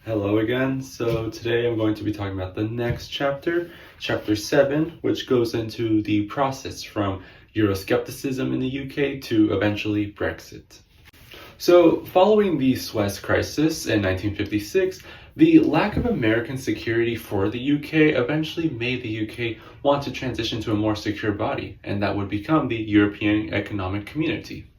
Hello again. So today I'm going to be talking about the next chapter, chapter 7, which goes into the process from Euroscepticism in the UK to eventually Brexit. So following the Suez Crisis in 1956, the lack of American security for the UK eventually made the UK want to transition to a more secure body, and that would become the European Economic Community.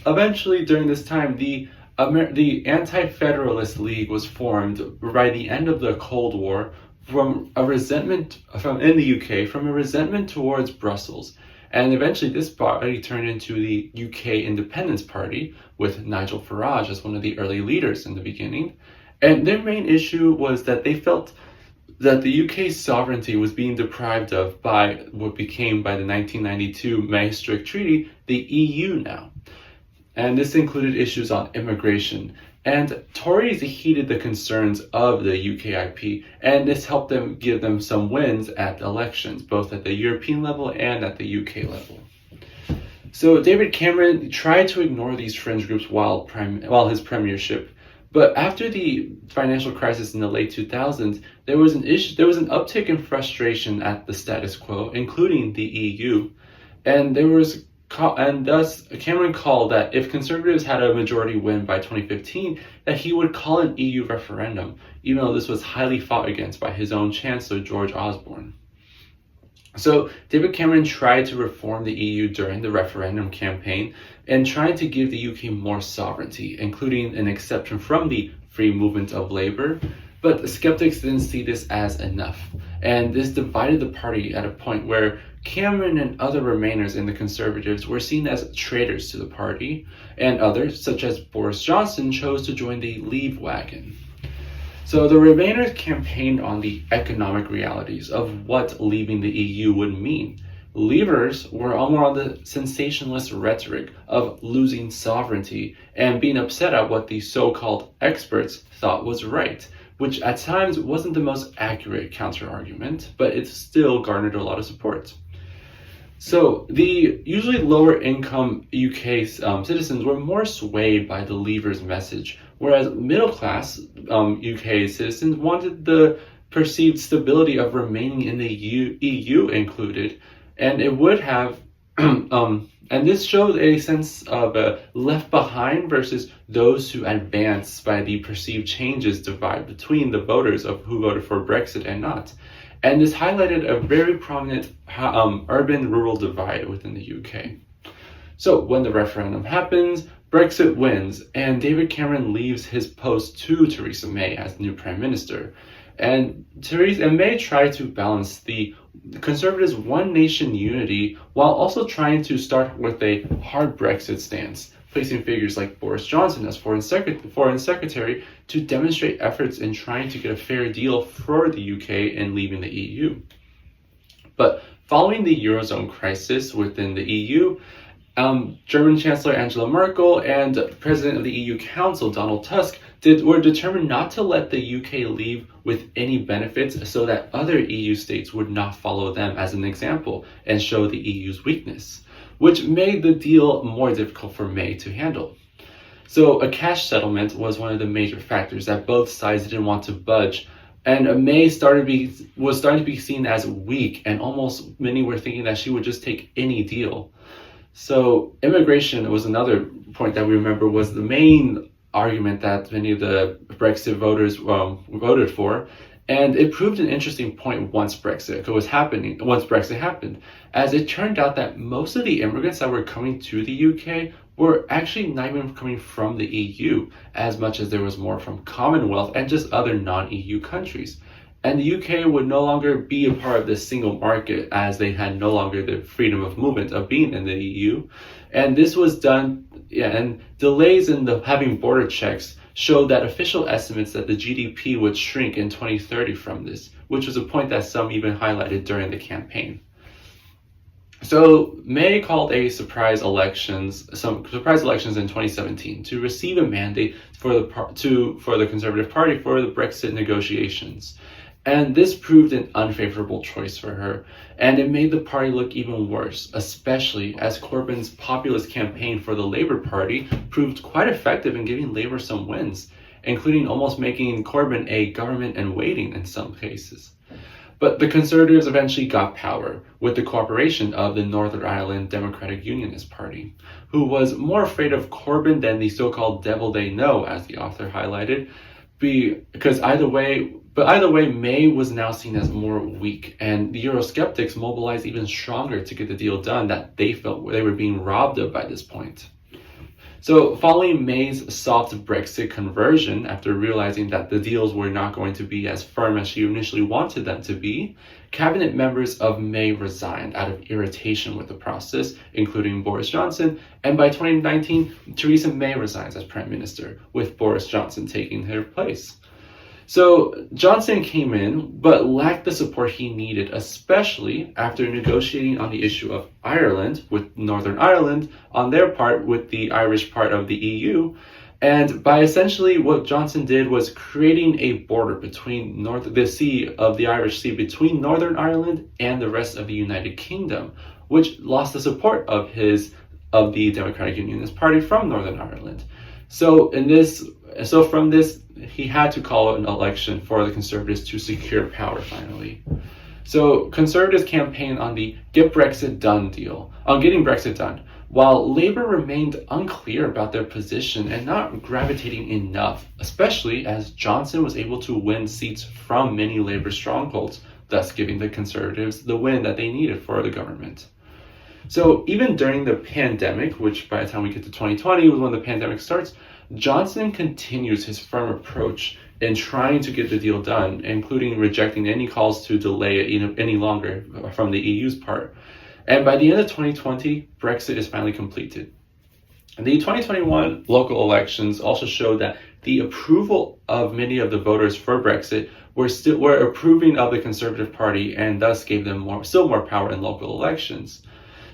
Eventually, during this time, the Anti-Federalist League was formed by the end of the Cold War from a resentment in the UK, from a resentment towards Brussels. And eventually this body turned into the UK Independence Party with Nigel Farage as one of the early leaders in the beginning. And their main issue was that they felt that the UK's sovereignty was being deprived of by what became, by the 1992 Maastricht Treaty, the EU now. And this included issues on immigration. And Tories heeded the concerns of the UKIP, and this helped them give them some wins at elections, both at the European level and at the UK level. So David Cameron tried to ignore these fringe groups while his premiership, but after the financial crisis in the late 2000s, there was an uptick in frustration at the status quo, including the EU, and thus Cameron called that if Conservatives had a majority win by 2015, that he would call an EU referendum, even though this was highly fought against by his own Chancellor George Osborne. So David Cameron tried to reform the EU during the referendum campaign and tried to give the UK more sovereignty, including an exception from the free movement of labour. But the skeptics didn't see this as enough, and this divided the party at a point where Cameron and other Remainers in the Conservatives were seen as traitors to the party, and others, such as Boris Johnson, chose to join the Leave wagon. So the Remainers campaigned on the economic realities of what leaving the EU would mean. Leavers were more on the sensationalist rhetoric of losing sovereignty and being upset at what the so-called experts thought was right, which at times wasn't the most accurate counter-argument, but it still garnered a lot of support. So the usually lower income UK citizens were more swayed by the Leavers' message, whereas middle class UK citizens wanted the perceived stability of remaining in the EU included, and it would have and this showed a sense of left behind versus those who advanced by the perceived changes divide between the voters of who voted for Brexit and not. And this highlighted a very prominent urban-rural divide within the UK. So when the referendum happens, Brexit wins, and David Cameron leaves his post to Theresa May as the new Prime Minister. And May tried to balance the Conservatives' one nation unity while also trying to start with a hard Brexit stance, placing figures like Boris Johnson as foreign secretary to demonstrate efforts in trying to get a fair deal for the UK in leaving the EU. But following the Eurozone crisis within the EU, German Chancellor Angela Merkel and President of the EU Council Donald Tusk were determined not to let the UK leave with any benefits so that other EU states would not follow them as an example and show the EU's weakness, which made the deal more difficult for May to handle. So a cash settlement was one of the major factors that both sides didn't want to budge, and May was starting to be seen as weak, and almost many were thinking that she would just take any deal. So immigration was another point that we remember was the main argument that many of the Brexit voters voted for, and it proved an interesting point once Brexit happened, as it turned out that most of the immigrants that were coming to the UK were actually not even coming from the EU, as much as there was more from Commonwealth and just other non-EU countries. And the UK would no longer be a part of this single market, as they had no longer the freedom of movement of being in the EU. And this was done, and delays in having border checks showed that official estimates that the GDP would shrink in 2030 from this, which was a point that some even highlighted during the campaign. So May called surprise elections in 2017 to receive a mandate for the Conservative Party for the Brexit negotiations. And this proved an unfavorable choice for her, and it made the party look even worse, especially as Corbyn's populist campaign for the Labour Party proved quite effective in giving Labour some wins. including almost making Corbyn a government in waiting in some cases. But the Conservatives eventually got power with the cooperation of the Northern Ireland Democratic Unionist Party, who was more afraid of Corbyn than the so-called devil they know, as the author highlighted, because either way, May was now seen as more weak, and the Eurosceptics mobilized even stronger to get the deal done that they felt they were being robbed of by this point. So following May's soft Brexit conversion, after realizing that the deals were not going to be as firm as she initially wanted them to be, cabinet members of May resigned out of irritation with the process, including Boris Johnson, and by 2019, Theresa May resigns as Prime Minister, with Boris Johnson taking her place. So Johnson came in, but lacked the support he needed, especially after negotiating on the issue of Ireland with Northern Ireland on their part with the Irish part of the EU. And by essentially what Johnson did was creating a border between the Sea of the Irish Sea between Northern Ireland and the rest of the United Kingdom, which lost the support of the Democratic Unionist Party from Northern Ireland. So from this, he had to call an election for the Conservatives to secure power finally. So Conservatives campaigned on the Get Brexit Done deal, on getting Brexit done, while Labour remained unclear about their position and not gravitating enough, especially as Johnson was able to win seats from many Labour strongholds, thus giving the Conservatives the win that they needed for the government. So even during the pandemic, which by the time we get to 2020 was when the pandemic starts, Johnson continues his firm approach in trying to get the deal done, including rejecting any calls to delay it any longer from the EU's part. And by the end of 2020, Brexit is finally completed. And the 2021 local elections also showed that the approval of many of the voters for Brexit were approving of the Conservative Party, and thus gave them still more power in local elections.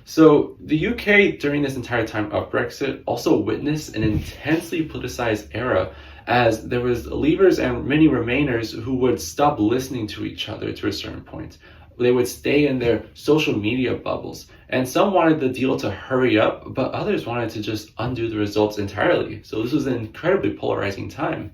So the UK during this entire time of Brexit also witnessed an intensely politicized era, as there was Leavers and many Remainers who would stop listening to each other to a certain point. They would stay in their social media bubbles, and some wanted the deal to hurry up, but others wanted to just undo the results entirely. So this was an incredibly polarizing time.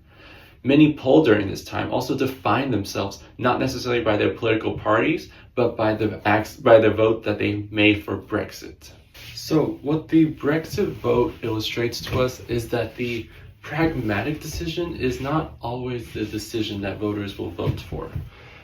Many polled during this time also defined themselves not necessarily by their political parties, but by the vote that they made for Brexit. So what the Brexit vote illustrates to us is that the pragmatic decision is not always the decision that voters will vote for.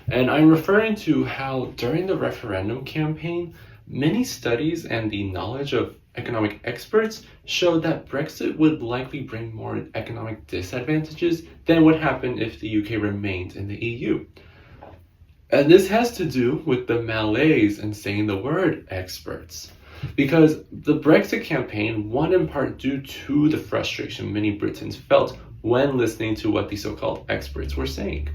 And I'm referring to how during the referendum campaign, many studies and the knowledge of economic experts showed that Brexit would likely bring more economic disadvantages than would happen if the UK remained in the EU. And this has to do with the malaise in saying the word experts, because the Brexit campaign won in part due to the frustration many Britons felt when listening to what the so-called experts were saying.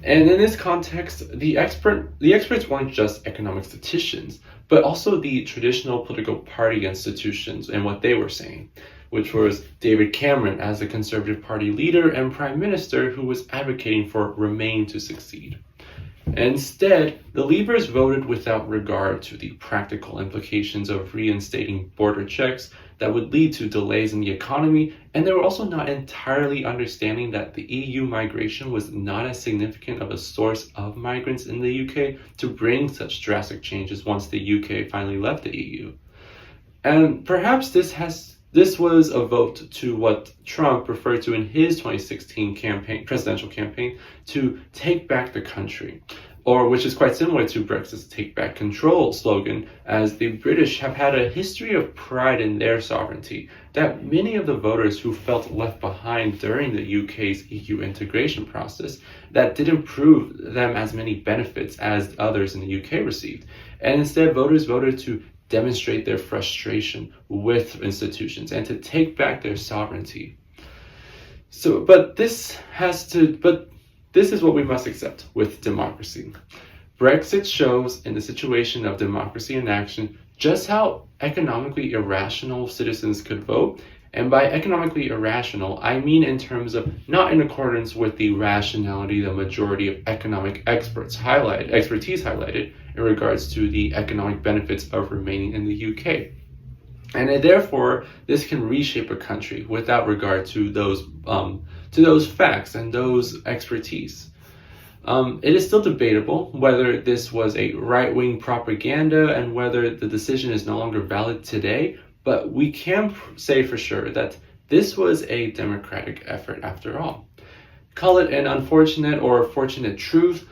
And in this context, the experts weren't just economic statisticians, but also the traditional political party institutions and what they were saying, which was David Cameron as the Conservative Party leader and Prime Minister who was advocating for Remain to succeed. Instead, the Leavers voted without regard to the practical implications of reinstating border checks that would lead to delays in the economy, and they were also not entirely understanding that the EU migration was not as significant of a source of migrants in the UK to bring such drastic changes once the UK finally left the EU. And perhaps this was a vote to what Trump referred to in his 2016 presidential campaign to take back the country, or which is quite similar to Brexit's Take Back Control slogan, as the British have had a history of pride in their sovereignty that many of the voters who felt left behind during the UK's EU integration process that didn't prove them as many benefits as others in the UK received. And instead, voters voted to demonstrate their frustration with institutions and to take back their sovereignty. But this is what we must accept with democracy. Brexit shows in the situation of democracy in action just how economically irrational citizens could vote. And by economically irrational, I mean in terms of not in accordance with the rationality the majority of economic expertise highlighted in regards to the economic benefits of remaining in the UK. And therefore, this can reshape a country without regard to those facts and those expertise. It is still debatable whether this was a right-wing propaganda and whether the decision is no longer valid today, but we can say for sure that this was a democratic effort after all. Call it an unfortunate or fortunate truth,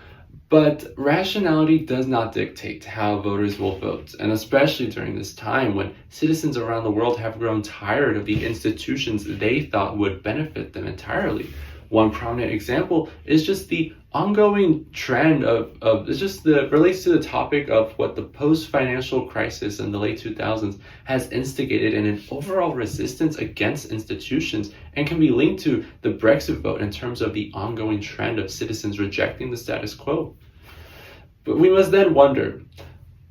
but rationality does not dictate how voters will vote, and especially during this time when citizens around the world have grown tired of the institutions they thought would benefit them entirely. One prominent example is just the ongoing trend relates to the topic of what the post-financial crisis in the late 2000s has instigated in an overall resistance against institutions, and can be linked to the Brexit vote in terms of the ongoing trend of citizens rejecting the status quo. But we must then wonder,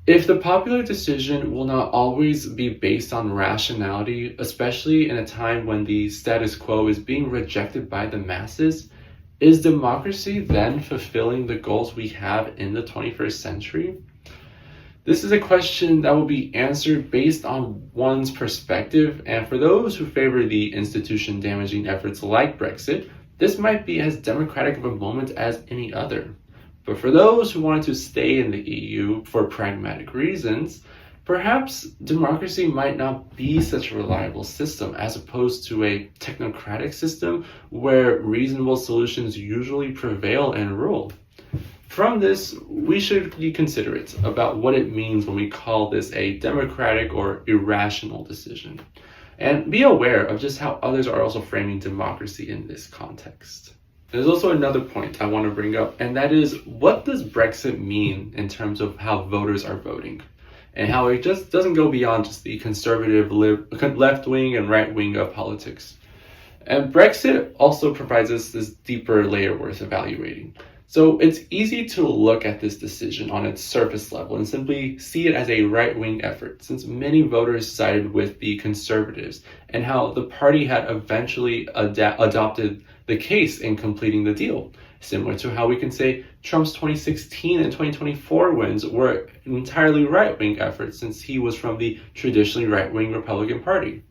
if the popular decision will not always be based on rationality, especially in a time when the status quo is being rejected by the masses, is democracy then fulfilling the goals we have in the 21st century? This is a question that will be answered based on one's perspective, and for those who favor the institution-damaging efforts like Brexit, this might be as democratic of a moment as any other. But for those who wanted to stay in the EU for pragmatic reasons, perhaps democracy might not be such a reliable system as opposed to a technocratic system where reasonable solutions usually prevail and rule. From this, we should be considerate about what it means when we call this a democratic or irrational decision, and be aware of just how others are also framing democracy in this context. There's also another point I want to bring up, and that is, what does Brexit mean in terms of how voters are voting, and how it just doesn't go beyond just the conservative left wing and right wing of politics. And Brexit also provides us this deeper layer worth evaluating. So it's easy to look at this decision on its surface level and simply see it as a right-wing effort, since many voters sided with the Conservatives and how the party had eventually adopted the case in completing the deal, similar to how we can say Trump's 2016 and 2024 wins were entirely right-wing efforts, since he was from the traditionally right-wing Republican Party.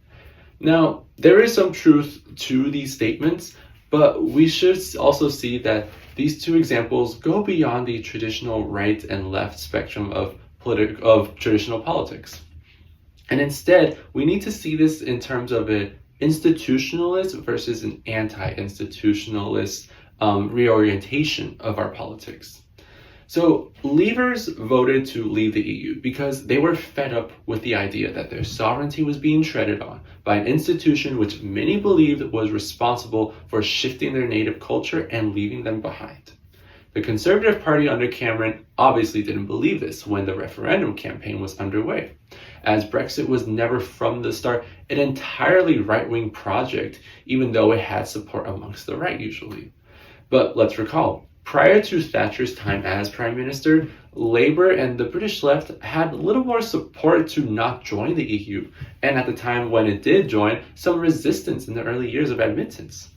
Now, there is some truth to these statements, but we should also see that these two examples go beyond the traditional right and left spectrum of traditional politics. And instead, we need to see this in terms of an institutionalist versus an anti-institutionalist reorientation of our politics. So leavers voted to leave the EU because they were fed up with the idea that their sovereignty was being treaded on by an institution which many believed was responsible for shifting their native culture and leaving them behind. The Conservative Party under Cameron obviously didn't believe this when the referendum campaign was underway, as Brexit was never from the start an entirely right-wing project, even though it had support amongst the right usually. But let's recall, prior to Thatcher's time as Prime Minister, Labour and the British left had little more support to not join the EU, and at the time when it did join, some resistance in the early years of admittance.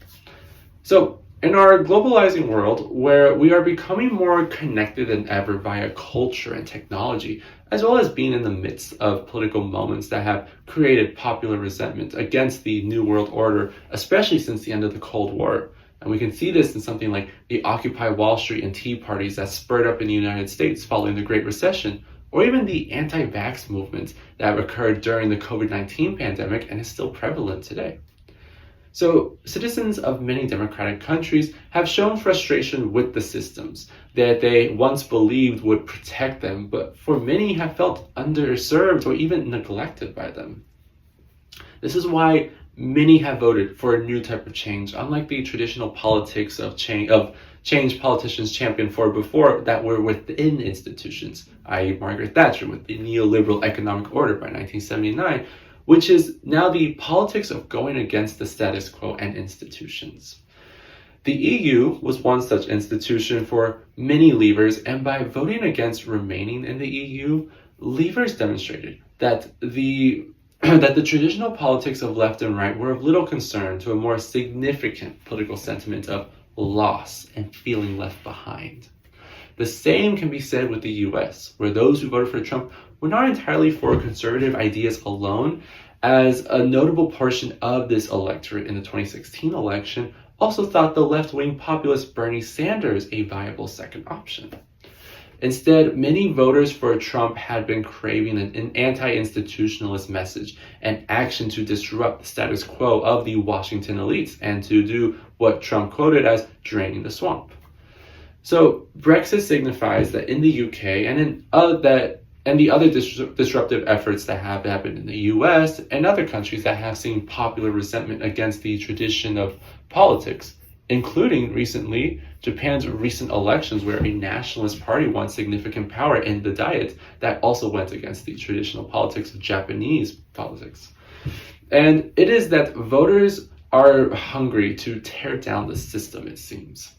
So, in our globalizing world, where we are becoming more connected than ever via culture and technology, as well as being in the midst of political moments that have created popular resentment against the New World Order, especially since the end of the Cold War, and we can see this in something like the Occupy Wall Street and Tea parties that spurred up in the United States following the Great Recession, or even the anti-vax movement that occurred during the COVID-19 pandemic and is still prevalent today. So citizens of many democratic countries have shown frustration with the systems that they once believed would protect them, but for many have felt underserved or even neglected by them. This is why many have voted for a new type of change, unlike the traditional politics of change politicians championed for before that were within institutions, i.e. Margaret Thatcher with the neoliberal economic order by 1979, which is now the politics of going against the status quo and institutions. The EU was one such institution for many leavers, and by voting against remaining in the EU, leavers demonstrated that the traditional politics of left and right were of little concern to a more significant political sentiment of loss and feeling left behind. The same can be said with the US, where those who voted for Trump were not entirely for conservative ideas alone, as a notable portion of this electorate in the 2016 election also thought the left-wing populist Bernie Sanders a viable second option. Instead, many voters for Trump had been craving an anti-institutionalist message and action to disrupt the status quo of the Washington elites and to do what Trump quoted as draining the swamp. So Brexit signifies that in the UK and the other disruptive efforts that have happened in the US and other countries that have seen popular resentment against the tradition of politics, including recently Japan's recent elections where a nationalist party won significant power in the Diet that also went against the traditional politics of Japanese politics. And it is that voters are hungry to tear down the system, it seems.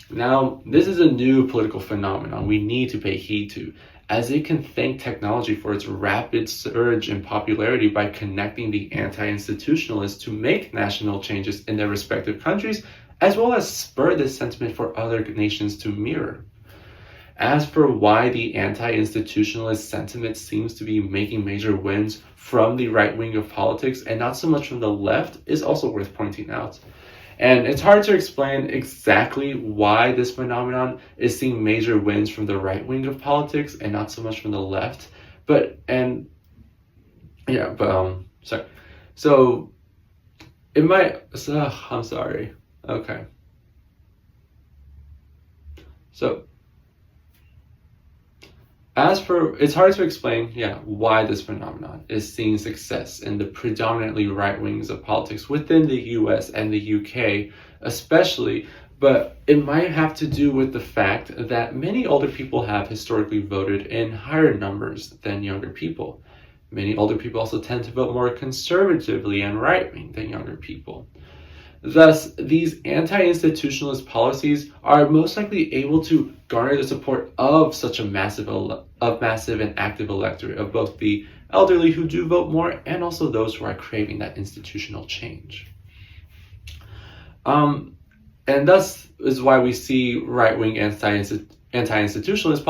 Now, this is a new political phenomenon we need to pay heed to, as it can thank technology for its rapid surge in popularity by connecting the anti-institutionalists to make national changes in their respective countries, as well as spur this sentiment for other nations to mirror. As for why the anti-institutionalist sentiment seems to be making major wins from the right wing of politics and not so much from the left is also worth pointing out. And it's hard to explain exactly why this phenomenon is seeing major wins from the right wing of politics and not so much from the left. So it might, I'm sorry. Okay. So it's hard to explain, why this phenomenon is seeing success in the predominantly right wings of politics within the US and the UK, especially, but it might have to do with the fact that many older people have historically voted in higher numbers than younger people. Many older people also tend to vote more conservatively and right-wing than younger people. Thus, these anti-institutionalist policies are most likely able to garner the support of such a massive and active electorate of both the elderly who do vote more and also those who are craving that institutional change. And thus is why we see right-wing anti-institutionalist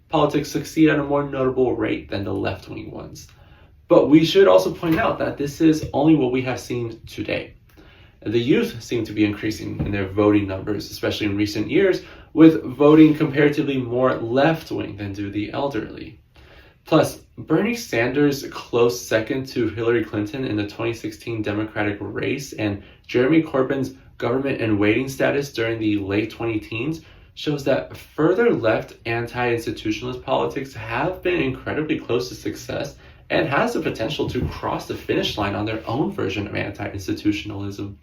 politics succeed at a more notable rate than the left-wing ones. But we should also point out that this is only what we have seen today. The youth seem to be increasing in their voting numbers, especially in recent years, with voting comparatively more left-wing than do the elderly. Plus, Bernie Sanders' close second to Hillary Clinton in the 2016 Democratic race and Jeremy Corbyn's government-in-waiting status during the late 2010s shows that further left anti-institutionalist politics have been incredibly close to success and has the potential to cross the finish line on their own version of anti-institutionalism.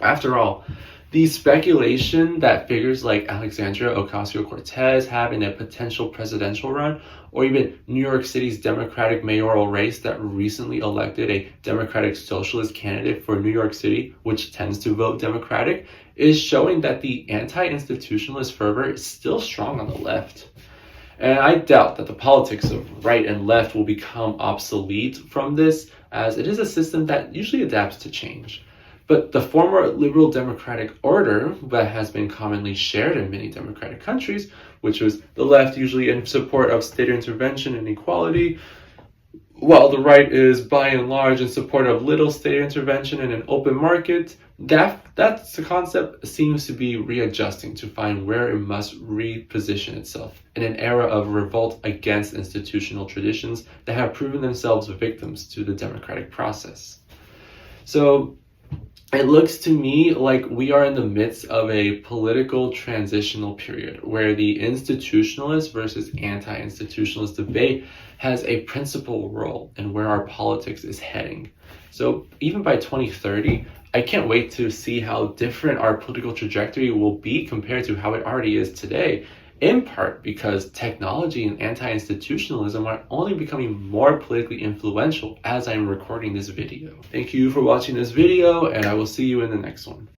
After all, the speculation that figures like Alexandria Ocasio-Cortez have in a potential presidential run, or even New York City's Democratic mayoral race that recently elected a Democratic Socialist candidate for New York City, which tends to vote Democratic, is showing that the anti-institutionalist fervor is still strong on the left. And I doubt that the politics of right and left will become obsolete from this, as it is a system that usually adapts to change. But the former liberal democratic order that has been commonly shared in many democratic countries, which was the left usually in support of state intervention and equality, while the right is by and large in support of little state intervention and an open market, that's the concept seems to be readjusting to find where it must reposition itself in an era of revolt against institutional traditions that have proven themselves victims to the democratic process. So it looks to me like we are in the midst of a political transitional period where the institutionalist versus anti-institutionalist debate has a principal role in where our politics is heading. So even by 2030, I can't wait to see how different our political trajectory will be compared to how it already is today, in part because technology and anti-institutionalism are only becoming more politically influential as I'm recording this video. Thank you for watching this video, and I will see you in the next one.